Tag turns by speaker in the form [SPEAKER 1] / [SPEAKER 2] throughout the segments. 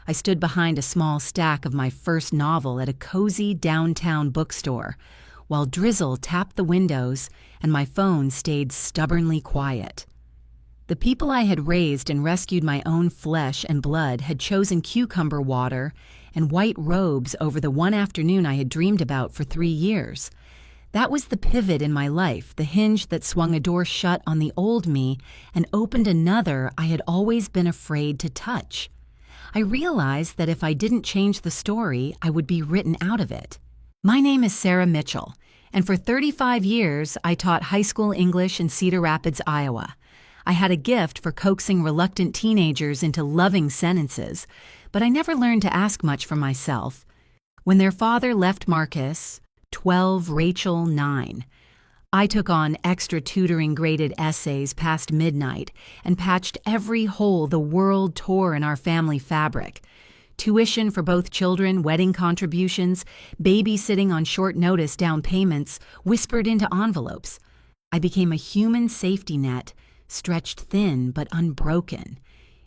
[SPEAKER 1] I stood behind a small stack of my first novel at a cozy downtown bookstore, while drizzle tapped the windows and my phone stayed stubbornly quiet. The people I had raised and rescued my own flesh and blood had chosen cucumber water and white robes over the one afternoon I had dreamed about for 3 years. That was the pivot in my life, the hinge that swung a door shut on the old me and opened another I had always been afraid to touch. I realized that if I didn't change the story, I would be written out of it. My name is Sarah Mitchell, and for 35 years I taught high school English in Cedar Rapids, Iowa. I had a gift for coaxing reluctant teenagers into loving sentences, but I never learned to ask much for myself. When their father left Marcus, 12, Rachel, 9, I took on extra tutoring graded essays past midnight and patched every hole the world tore in our family fabric. Tuition for both children, wedding contributions, babysitting on short notice down payments, whispered into envelopes. I became a human safety net, stretched thin but unbroken.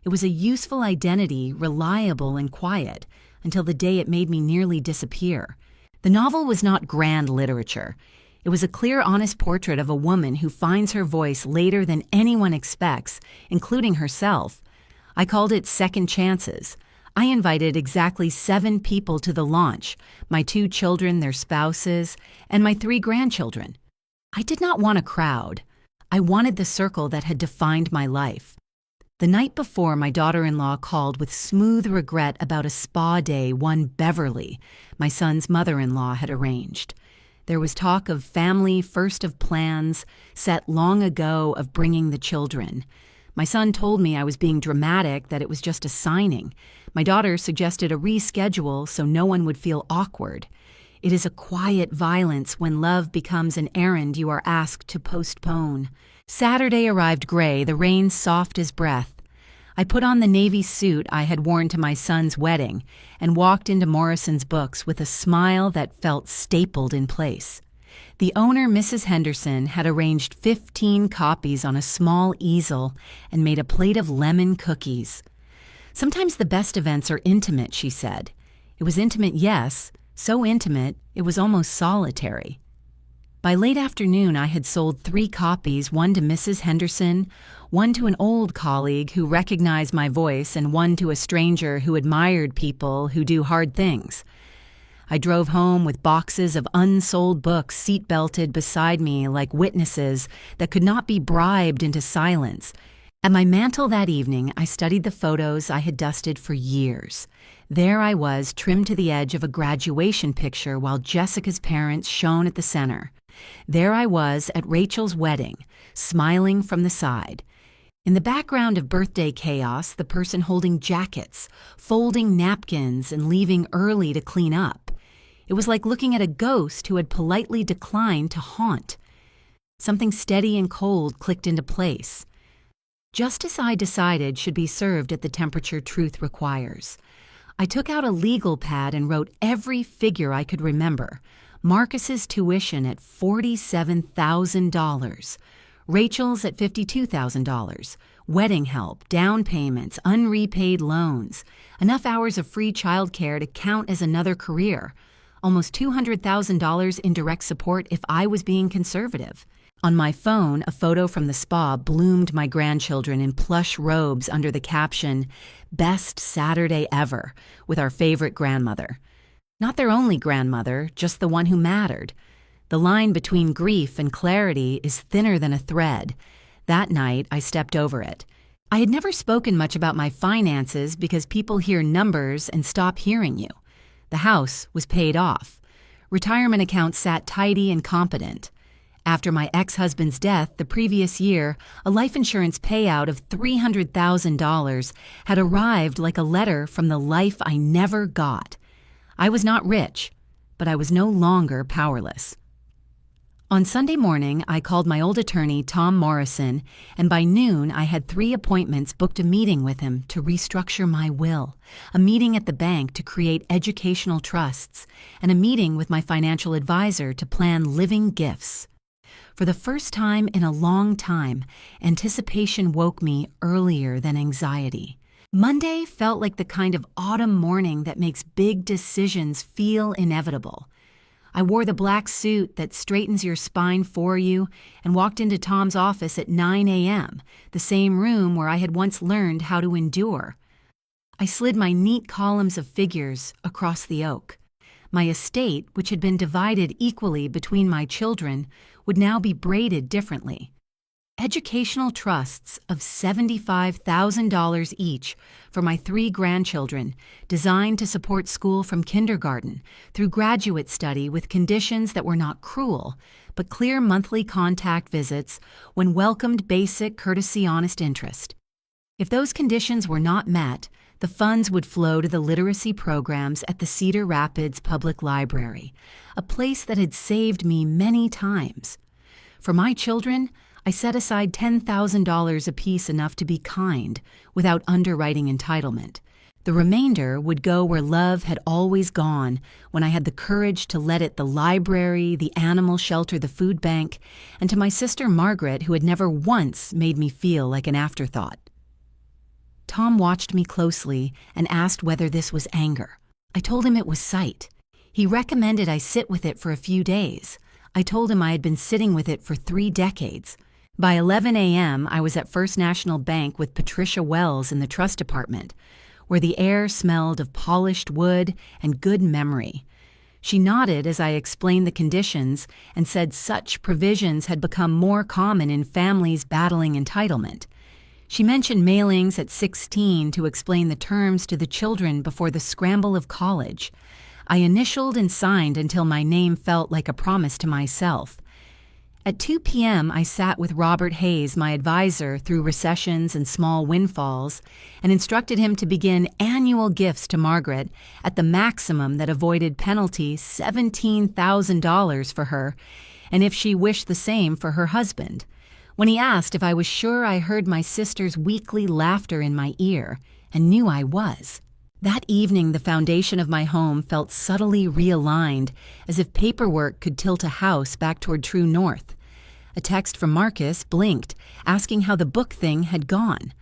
[SPEAKER 1] It was a useful identity, reliable and quiet, until the day it made me nearly disappear. The novel was not grand literature. It was a clear, honest portrait of a woman who finds her voice later than anyone expects, including herself. I called it Second Chances. I invited exactly 7 people to the launch, my 2 children, their spouses, and my 3 grandchildren. I did not want a crowd. I wanted the circle that had defined my life. The night before, my daughter-in-law called with smooth regret about a spa day one Beverly, my son's mother-in-law, had arranged. There was talk of family first of plans set long ago of bringing the children. My son told me I was being dramatic, that it was just a signing. My daughter suggested a reschedule so no one would feel awkward. It is a quiet violence when love becomes an errand you are asked to postpone. Saturday arrived gray, the rain soft as breath. I put on the navy suit I had worn to my son's wedding and walked into Morrison's Books with a smile that felt stapled in place. The owner, Mrs. Henderson, had arranged 15 copies on a small easel and made a plate of lemon cookies. Sometimes the best events are intimate, she said. It was intimate, yes, so intimate it was almost solitary. By late afternoon, I had sold 3 copies, one to Mrs. Henderson, one to an old colleague who recognized my voice, and one to a stranger who admired people who do hard things. I drove home with boxes of unsold books seat-belted beside me like witnesses that could not be bribed into silence. At my mantel that evening, I studied the photos I had dusted for years. There I was, trimmed to the edge of a graduation picture while Jessica's parents shone at the center. There I was at Rachel's wedding, smiling from the side. In the background of birthday chaos, the person holding jackets, folding napkins, and leaving early to clean up. It was like looking at a ghost who had politely declined to haunt. Something steady and cold clicked into place. Just as I decided should be served at the temperature truth requires. I took out a legal pad and wrote every figure I could remember. Marcus's tuition at $47,000. Rachel's at $52,000. Wedding help, down payments, unrepaid loans. Enough hours of free childcare to count as another career. Almost $200,000 in direct support if I was being conservative. On my phone, a photo from the spa bloomed my grandchildren in plush robes under the caption, "Best Saturday Ever," with our favorite grandmother. Not their only grandmother, just the one who mattered. The line between grief and clarity is thinner than a thread. That night, I stepped over it. I had never spoken much about my finances because people hear numbers and stop hearing you. The house was paid off. Retirement accounts sat tidy and competent. After my ex-husband's death the previous year, a life insurance payout of $300,000 had arrived like a letter from the life I never got. I was not rich, but I was no longer powerless. On Sunday morning, I called my old attorney, Tom Morrison, and by noon I had 3 appointments booked a meeting with him to restructure my will, a meeting at the bank to create educational trusts, and a meeting with my financial advisor to plan living gifts. For the first time in a long time, anticipation woke me earlier than anxiety. Monday felt like the kind of autumn morning that makes big decisions feel inevitable. I wore the black suit that straightens your spine for you and walked into Tom's office at 9 a.m., the same room where I had once learned how to endure. I slid my neat columns of figures across the oak. My estate, which had been divided equally between my children, would now be braided differently. Educational trusts of $75,000 each for my 3 grandchildren, designed to support school from kindergarten through graduate study with conditions that were not cruel, but clear monthly contact visits when welcomed basic courtesy honest interest. If those conditions were not met, the funds would flow to the literacy programs at the Cedar Rapids Public Library, a place that had saved me many times. For my children, I set aside $10,000 apiece, enough to be kind, without underwriting entitlement. The remainder would go where love had always gone when I had the courage to let it: the library, the animal shelter, the food bank, and to my sister Margaret, who had never once made me feel like an afterthought. Tom watched me closely and asked whether this was anger. I told him it was sight. He recommended I sit with it for a few days. I told him I had been sitting with it for 3 decades. By 11 a.m., I was at First National Bank with Patricia Wells in the trust department, where the air smelled of polished wood and good memory. She nodded as I explained the conditions and said such provisions had become more common in families battling entitlement. She mentioned mailings at 16 to explain the terms to the children before the scramble of college. I initialed and signed until my name felt like a promise to myself. At 2 p.m., I sat with Robert Hayes, my advisor through recessions and small windfalls, and instructed him to begin annual gifts to Margaret at the maximum that avoided penalty, $17,000 for her, and if she wished the same for her husband. When he asked if I was sure I heard my sister's weekly laughter in my ear, and knew I was. That evening, the foundation of my home felt subtly realigned, as if paperwork could tilt a house back toward true north. A text from Marcus blinked, asking how the book thing had gone.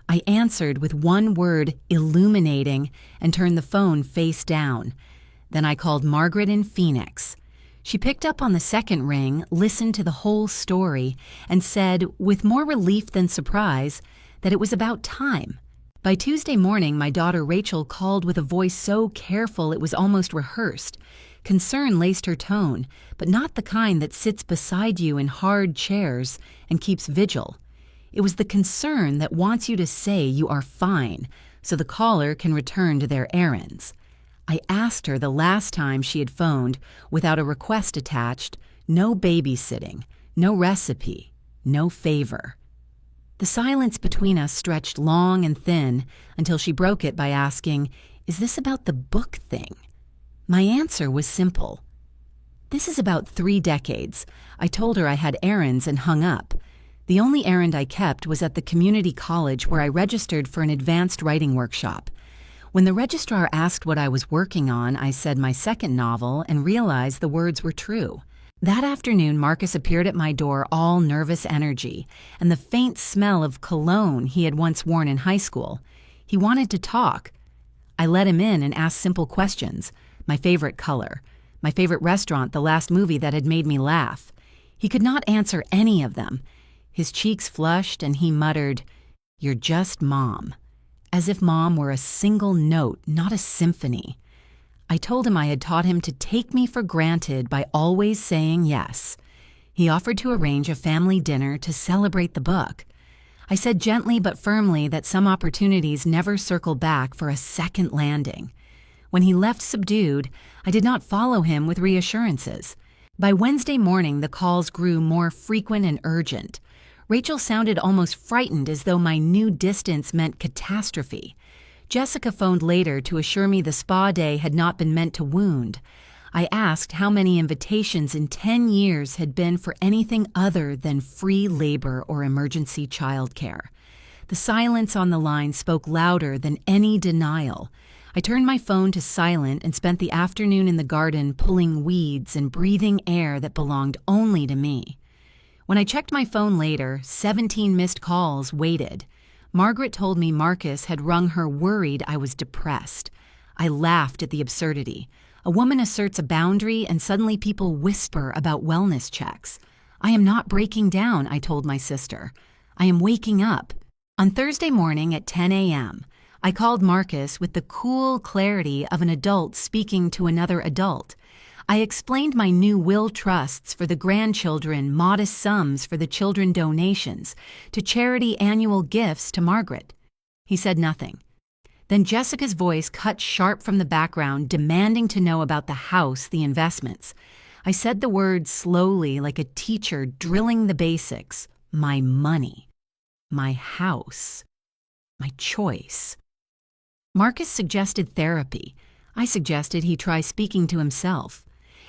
[SPEAKER 1] I answered with one word, illuminating, and turned the phone face down. Then I called Margaret in Phoenix. She picked up on the second ring, listened to the whole story, and said, with more relief than surprise, that it was about time. By Tuesday morning, my daughter Rachel called with a voice so careful it was almost rehearsed. Concern laced her tone, but not the kind that sits beside you in hard chairs and keeps vigil. It was the concern that wants you to say you are fine, so the caller can return to their errands. I asked her the last time she had phoned, without a request attached, no babysitting, no recipe, no favor. The silence between us stretched long and thin until she broke it by asking, "Is this about the book thing?" My answer was simple. "This is about 3 decades. I told her I had errands and hung up. The only errand I kept was at the community college where I registered for an advanced writing workshop. When the registrar asked what I was working on, I said my second novel and realized the words were true. That afternoon, Marcus appeared at my door, all nervous energy and the faint smell of cologne he had once worn in high school. He wanted to talk. I let him in and asked simple questions: my favorite color, my favorite restaurant, the last movie that had made me laugh. He could not answer any of them. His cheeks flushed and he muttered, "You're just Mom," as if Mom were a single note, not a symphony. I told him I had taught him to take me for granted by always saying yes. He offered to arrange a family dinner to celebrate the book. I said gently but firmly that some opportunities never circle back for a second landing. When he left subdued, I did not follow him with reassurances. By Wednesday morning, the calls grew more frequent and urgent. Rachel sounded almost frightened, as though my new distance meant catastrophe. Jessica phoned later to assure me the spa day had not been meant to wound. I asked how many invitations in 10 years had been for anything other than free labor or emergency childcare. The silence on the line spoke louder than any denial. I turned my phone to silent and spent the afternoon in the garden pulling weeds and breathing air that belonged only to me. When I checked my phone later, 17 missed calls waited. Margaret told me Marcus had rung her worried I was depressed. I laughed at the absurdity. A woman asserts a boundary and suddenly people whisper about wellness checks. I am not breaking down, I told my sister. I am waking up. On Thursday morning at 10 a.m., I called Marcus with the cool clarity of an adult speaking to another adult. I explained my new will trusts for the grandchildren, modest sums for the children donations, to charity annual gifts to Margaret. He said nothing. Then Jessica's voice cut sharp from the background, demanding to know about the house, the investments. I said the words slowly, like a teacher drilling the basics. My money. My house. My choice. Marcus suggested therapy. I suggested he try speaking to himself.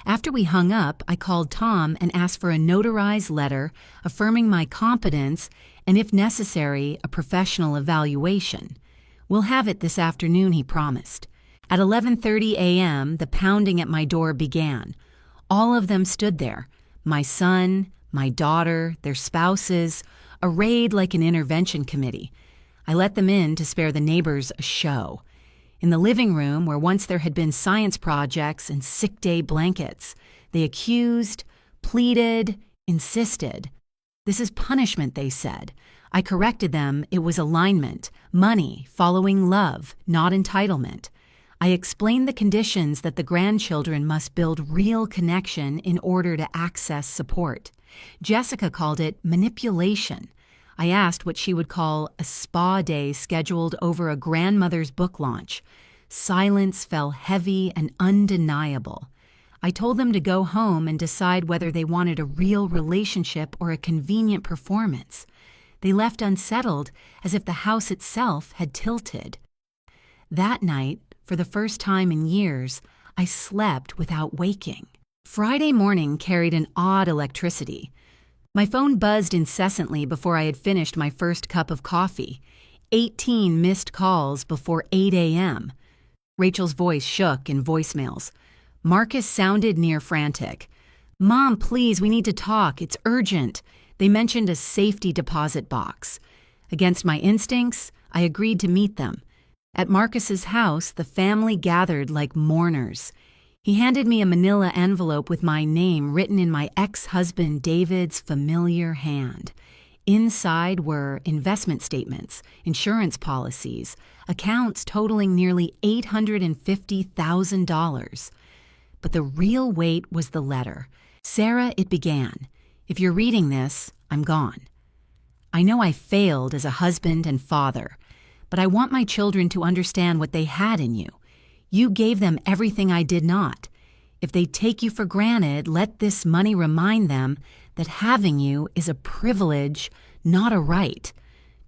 [SPEAKER 1] After we hung up, I called Tom and asked for a notarized letter affirming my competence and, if necessary, a professional evaluation. We'll have it this afternoon, he promised. At 11:30 a.m., the pounding at my door began. All of them stood there, my son, my daughter, their spouses, arrayed like an intervention committee. I let them in to spare the neighbors a show. In the living room, where once there had been science projects and sick day blankets, they accused, pleaded, insisted. This is punishment, they said. I corrected them. It was alignment, money, following love, not entitlement. I explained the conditions that the grandchildren must build real connection in order to access support. Jessica called it manipulation. I asked what she would call a spa day scheduled over a grandmother's book launch. Silence fell heavy and undeniable. I told them to go home and decide whether they wanted a real relationship or a convenient performance. They left unsettled, as if the house itself had tilted. That night, for the first time in years, I slept without waking. Friday morning carried an odd electricity. My phone buzzed incessantly before I had finished my first cup of coffee. 18 missed calls before 8 a.m. Rachel's voice shook in voicemails. Marcus sounded near frantic. Mom, please, we need to talk. It's urgent. They mentioned a safety deposit box. Against my instincts, I agreed to meet them. At Marcus's house, the family gathered like mourners. He handed me a manila envelope with my name written in my ex-husband David's familiar hand. Inside were investment statements, insurance policies, accounts totaling nearly $850,000. But the real weight was the letter. Sarah, it began. If you're reading this, I'm gone. I know I failed as a husband and father, but I want my children to understand what they had in you. You gave them everything I did not. If they take you for granted, let this money remind them that having you is a privilege, not a right.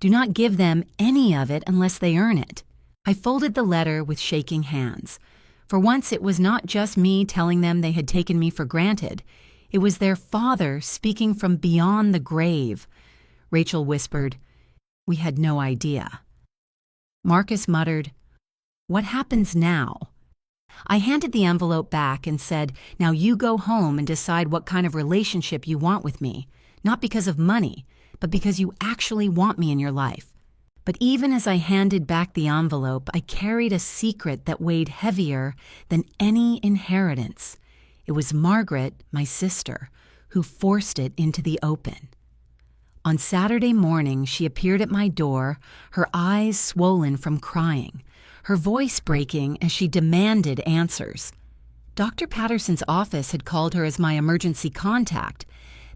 [SPEAKER 1] Do not give them any of it unless they earn it. I folded the letter with shaking hands. For once, it was not just me telling them they had taken me for granted. It was their father speaking from beyond the grave. Rachel whispered, "We had no idea." Marcus muttered, "What happens now?" I handed the envelope back and said, "Now you go home and decide what kind of relationship you want with me, not because of money, but because you actually want me in your life." But even as I handed back the envelope, I carried a secret that weighed heavier than any inheritance. It was Margaret, my sister, who forced it into the open. On Saturday morning, she appeared at my door, her eyes swollen from crying, her voice breaking as she demanded answers. Dr. Patterson's office had called her as my emergency contact.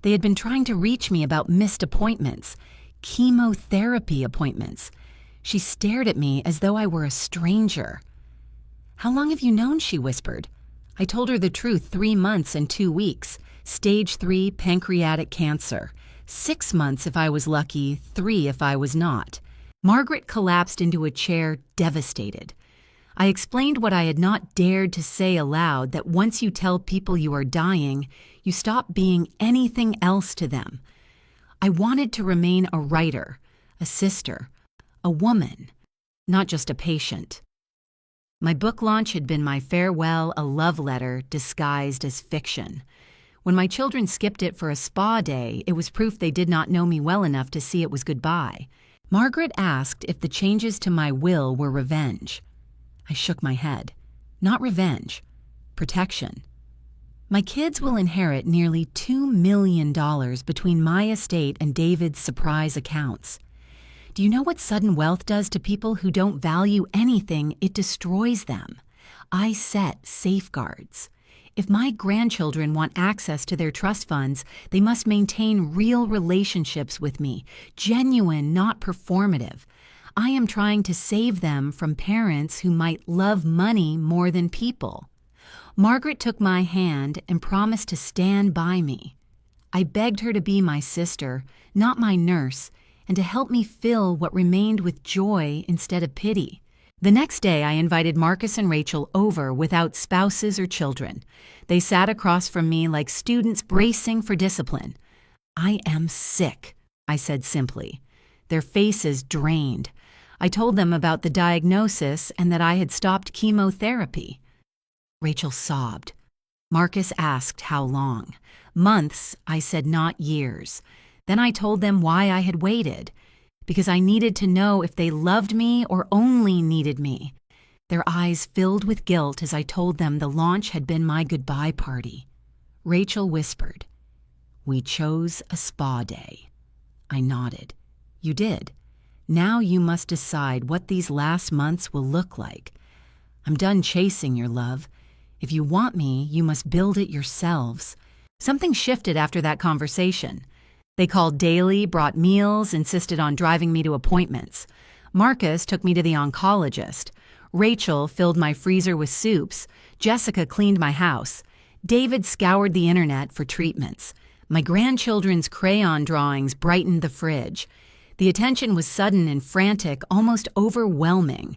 [SPEAKER 1] They had been trying to reach me about missed appointments, chemotherapy appointments. She stared at me as though I were a stranger. "How long have you known?" she whispered. I told her the truth: 3 months and 2 weeks, stage 3 pancreatic cancer. 6 months if I was lucky, 3 if I was not. Margaret collapsed into a chair, devastated. I explained what I had not dared to say aloud, that once you tell people you are dying, you stop being anything else to them. I wanted to remain a writer, a sister, a woman, not just a patient. My book launch had been my farewell, a love letter disguised as fiction. When my children skipped it for a spa day, it was proof they did not know me well enough to see it was goodbye. Margaret asked if the changes to my will were revenge. I shook my head. Not revenge. Protection. My kids will inherit nearly $2 million between my estate and David's surprise accounts. Do you know what sudden wealth does to people who don't value anything? It destroys them. I set safeguards. If my grandchildren want access to their trust funds, they must maintain real relationships with me, genuine, not performative. I am trying to save them from parents who might love money more than people. Margaret took my hand and promised to stand by me. I begged her to be my sister, not my nurse, and to help me fill what remained with joy instead of pity. The next day, I invited Marcus and Rachel over without spouses or children. They sat across from me like students bracing for discipline. "I am sick," I said simply. Their faces drained. I told them about the diagnosis and that I had stopped chemotherapy. Rachel sobbed. Marcus asked how long. Months, I said, not years. Then I told them why I had waited. Because I needed to know if they loved me or only needed me. Their eyes filled with guilt as I told them the launch had been my goodbye party. Rachel whispered, "We chose a spa day." I nodded. "You did. Now you must decide what these last months will look like. I'm done chasing your love. If you want me, you must build it yourselves." Something shifted after that conversation. They called daily, brought meals, insisted on driving me to appointments. Marcus took me to the oncologist. Rachel filled my freezer with soups. Jessica cleaned my house. David scoured the internet for treatments. My grandchildren's crayon drawings brightened the fridge. The attention was sudden and frantic, almost overwhelming.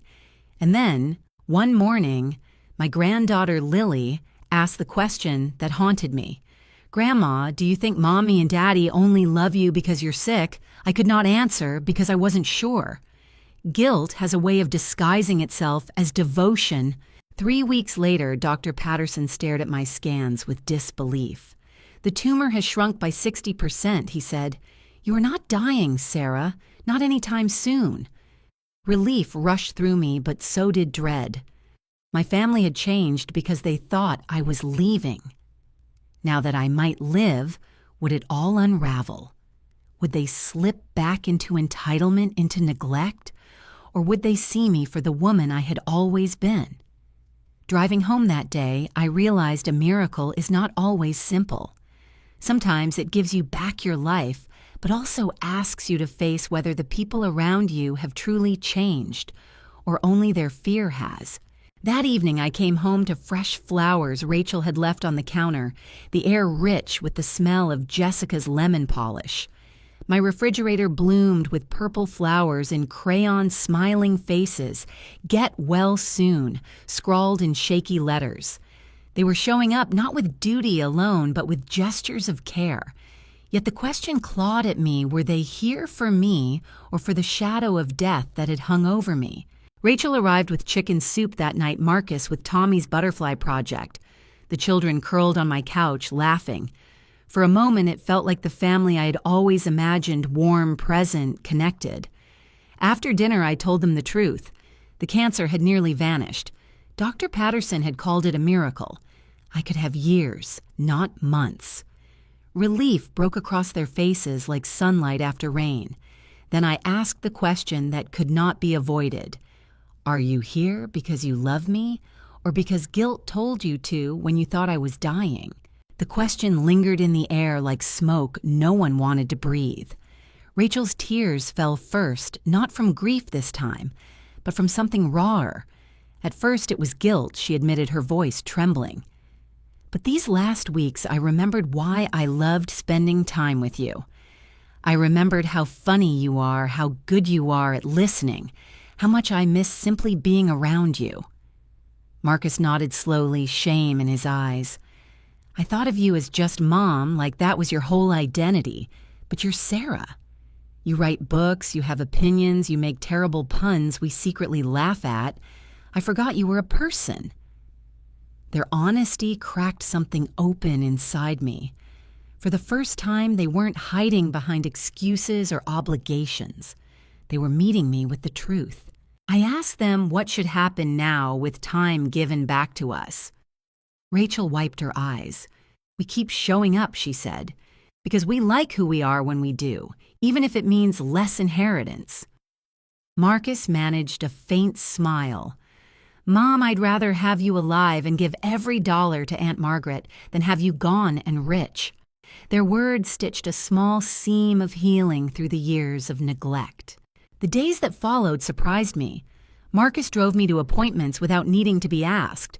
[SPEAKER 1] And then, one morning, my granddaughter Lily asked the question that haunted me. "Grandma, do you think Mommy and Daddy only love you because you're sick?" I could not answer because I wasn't sure. Guilt has a way of disguising itself as devotion. 3 weeks later, Dr. Patterson stared at my scans with disbelief. "The tumor has shrunk by 60%, he said. "You are not dying, Sarah. Not anytime soon." Relief rushed through me, but so did dread. My family had changed because they thought I was leaving. Now that I might live, would it all unravel? Would they slip back into entitlement, into neglect? Or would they see me for the woman I had always been? Driving home that day, I realized a miracle is not always simple. Sometimes it gives you back your life, but also asks you to face whether the people around you have truly changed, or only their fear has. That evening, I came home to fresh flowers Rachel had left on the counter, the air rich with the smell of Jessica's lemon polish. My refrigerator bloomed with purple flowers in crayon smiling faces, "Get well soon," scrawled in shaky letters. They were showing up not with duty alone, but with gestures of care. Yet the question clawed at me, were they here for me or for the shadow of death that had hung over me? Rachel arrived with chicken soup that night, Marcus with Tommy's butterfly project. The children curled on my couch, laughing. For a moment, it felt like the family I had always imagined, warm, present, connected. After dinner, I told them the truth. The cancer had nearly vanished. Dr. Patterson had called it a miracle. I could have years, not months. Relief broke across their faces like sunlight after rain. Then I asked the question that could not be avoided. Are you here because you love me, or because guilt told you to when you thought I was dying? The question lingered in the air like smoke no one wanted to breathe. Rachel's tears fell first, not from grief this time, but from something rawer. At first it was guilt, she admitted, her voice trembling. But these last weeks I remembered why I loved spending time with you. I remembered how funny you are, how good you are at listening, how much I miss simply being around you. Marcus nodded slowly, shame in his eyes. I thought of you as just Mom, like that was your whole identity, but you're Sarah. You write books, you have opinions, you make terrible puns we secretly laugh at. I forgot you were a person. Their honesty cracked something open inside me. For the first time, they weren't hiding behind excuses or obligations. They were meeting me with the truth. I asked them what should happen now with time given back to us. Rachel wiped her eyes. "We keep showing up," she said, "because we like who we are when we do, even if it means less inheritance." Marcus managed a faint smile. "Mom, I'd rather have you alive and give every dollar to Aunt Margaret than have you gone and rich." Their words stitched a small seam of healing through the years of neglect. The days that followed surprised me. Marcus drove me to appointments without needing to be asked.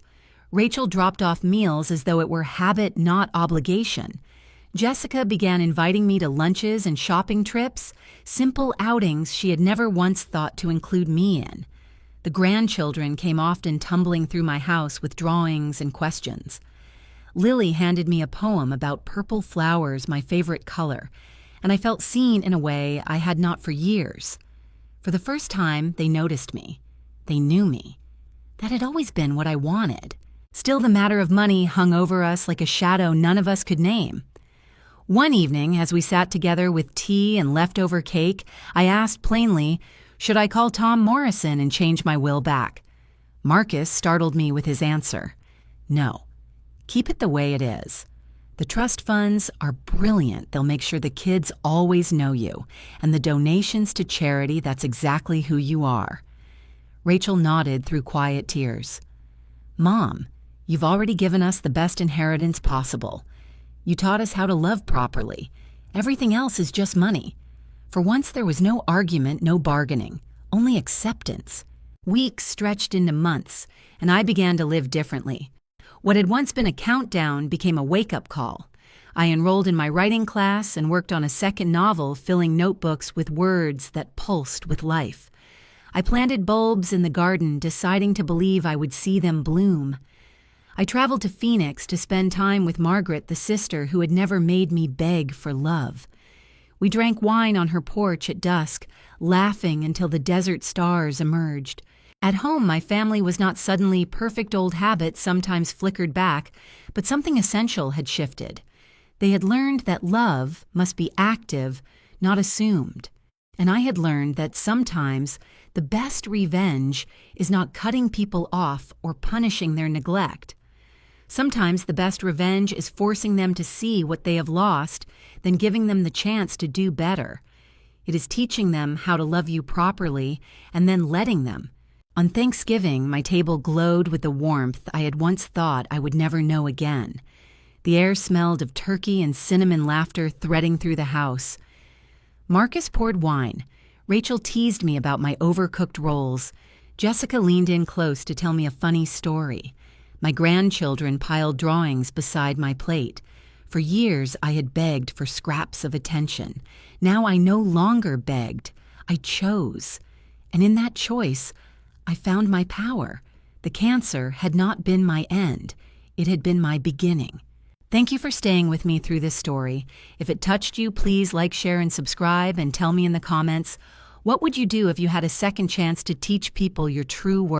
[SPEAKER 1] Rachel dropped off meals as though it were habit, not obligation. Jessica began inviting me to lunches and shopping trips, simple outings she had never once thought to include me in. The grandchildren came often tumbling through my house with drawings and questions. Lily handed me a poem about purple flowers, my favorite color, and I felt seen in a way I had not for years. For the first time, they noticed me. They knew me. That had always been what I wanted. Still, the matter of money hung over us like a shadow none of us could name. One evening, as we sat together with tea and leftover cake, I asked plainly, should I call Tom Morrison and change my will back? Marcus startled me with his answer. No, keep it the way it is. The trust funds are brilliant. They'll make sure the kids always know you. And the donations to charity, that's exactly who you are. Rachel nodded through quiet tears. Mom, you've already given us the best inheritance possible. You taught us how to love properly. Everything else is just money. For once there was no argument, no bargaining, only acceptance. Weeks stretched into months, and I began to live differently. What had once been a countdown became a wake-up call. I enrolled in my writing class and worked on a second novel, filling notebooks with words that pulsed with life. I planted bulbs in the garden, deciding to believe I would see them bloom. I traveled to Phoenix to spend time with Margaret, the sister who had never made me beg for love. We drank wine on her porch at dusk, laughing until the desert stars emerged. At home, my family was not suddenly perfect. Old habits sometimes flickered back, but something essential had shifted. They had learned that love must be active, not assumed. And I had learned that sometimes the best revenge is not cutting people off or punishing their neglect. Sometimes the best revenge is forcing them to see what they have lost, then giving them the chance to do better. It is teaching them how to love you properly and then letting them. On Thanksgiving, my table glowed with the warmth I had once thought I would never know again. The air smelled of turkey and cinnamon laughter threading through the house. Marcus poured wine. Rachel teased me about my overcooked rolls. Jessica leaned in close to tell me a funny story. My grandchildren piled drawings beside my plate. For years, I had begged for scraps of attention. Now I no longer begged. I chose. And in that choice, I found my power. The cancer had not been my end. It had been my beginning. Thank you for staying with me through this story. If it touched you, please like, share, and subscribe, and tell me in the comments, what would you do if you had a second chance to teach people your true worth?